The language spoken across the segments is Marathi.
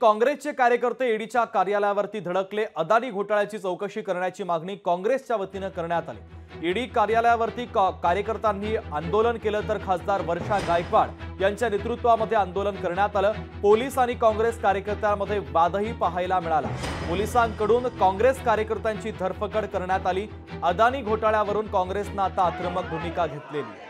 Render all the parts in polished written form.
काँग्रेसचे कार्यकर्ते ईडीच्या कार्यालयावरती धडकले। अदानी घोटाळ्याची चौकशी करण्याची मागणी काँग्रेसच्या वतीने करण्यात आली। ईडी कार्यालयावरती कार्यकर्त्यांनी आंदोलन केलं तर खासदार वर्षा गायकवाड यांच्या नेतृत्वामध्ये आंदोलन करण्यात आलं। पोलीस आणि काँग्रेस कार्यकर्त्यांमध्ये वादही पाहायला मिळाला। पोलिसांकडून काँग्रेस कार्यकर्त्यांची धरपकड करण्यात आली। अदानी घोटाळ्यावरून काँग्रेसने आता आक्रमक भूमिका घेतलेली आहे।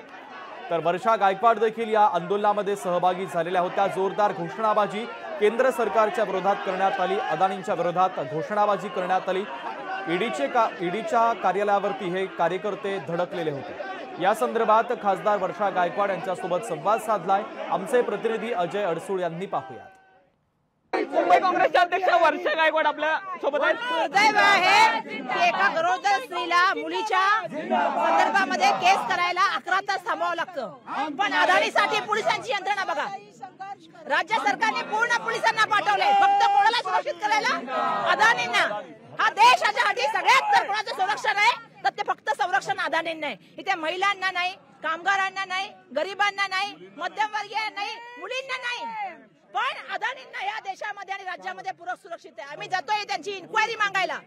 तर वर्षा गायकवाड देखील या आंदोलनामध्ये सहभागी झालेल्या होत्या। जोरदार घोषणाबाजी केंद्र सरकारच्या विरोधात करण्यात आली। अदानींच्या विरोधात घोषणाबाजी करण्यात आली। ईडीच्या कार्यालयावरती हे कार्यकर्ते धडकलेले होते। या संदर्भात खासदार वर्षा गायकवाड यांच्यासोबत संवाद साधलाय आमचे प्रतिनिधी अजय अडसूळ यांनी। पाहूया। मुंबई काँग्रेसचे अध्यक्ष वर्षा गायकवाड आपल्या सोबत आहेत। दुर्दैव आहे की एका गरोदर स्त्रीला मुलीच्या संदर्भामध्ये केस करायला 11 तास थांबावं लागतं। पण अदानीसाठी पोलिसांची यंत्रणा बघा। राज्य सरकारने पूर्ण पोलिसांना पाठवले फक्त कोणाला सुरक्षित करायला? अदानींना। हा देशाच्या सगळ्यात जर कोणाचं संरक्षण आहे तर ते फक्त संरक्षण अदानींना आहे। इथे महिलांना नाही, कामगारांना नाही, गरिबांना नाही, मध्यमवर्गीय नाही, मुलींना नाही, पण अदानींना या देशामध्ये आणि राज्यामध्ये पूर्ण सुरक्षित आहे। आम्ही जातोय त्यांची इन्क्वायरी मागायला।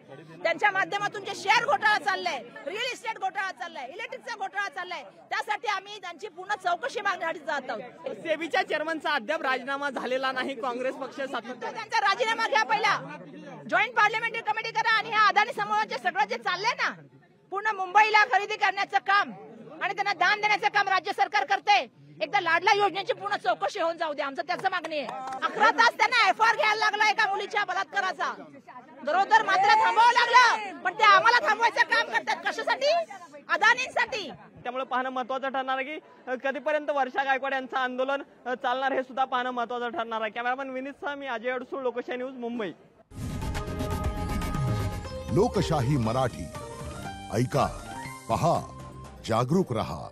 त्यांच्या माध्यमातून जे शेअर घोटाळा चाललाय, रिअल इस्टेट घोटाळा चाललाय, इलेक्ट्रिकचा घोटाळा चाललाय, त्यासाठी आम्ही त्यांची पूर्ण चौकशी मागण्यासाठी जात आहोत। सेबीच्या चेअरमनचा अद्याप राजीनामा झालेला नाही। काँग्रेस पक्ष सातत्याने त्यांचा राजीनामा घ्या पहिला, जॉईंट पार्लमेंटरी कमिटी करा आणि ह्या अदानी समूहाचे सगळं जे चाललंय ना, पूर्ण मुंबईला खरेदी करण्याचं काम आणि त्यांना दान देण्याचं काम राज्य सरकार करते। एकदा लाडला योजनेची पूर्ण चौकशी होऊन जाऊ दे, आमचं त्याचं मागणी आहे। 11 तास त्यांना एफआर घ्यायला लागला एका मुलीच्या बलात्काराचा। गरोदर मात्र थांबावं लागलं, पण ते आम्हाला थांबवायचं काम करतात। कशासाठी? अदानींसाठी। त्यामुळे पाहणं महत्त्वाचं ठरणार आहे की कधीपर्यंत वर्षा गायकवाड यांचं आंदोलन चालणार हे सुद्धा पाहणं महत्त्वाचं ठरणार आहे। कॅमेरामन विनीतसह मी अजय अडसूळ, लोकशाही न्यूज, मुंबई। लोकशाही मराठी ऐका, पहा, जागरूक रहा।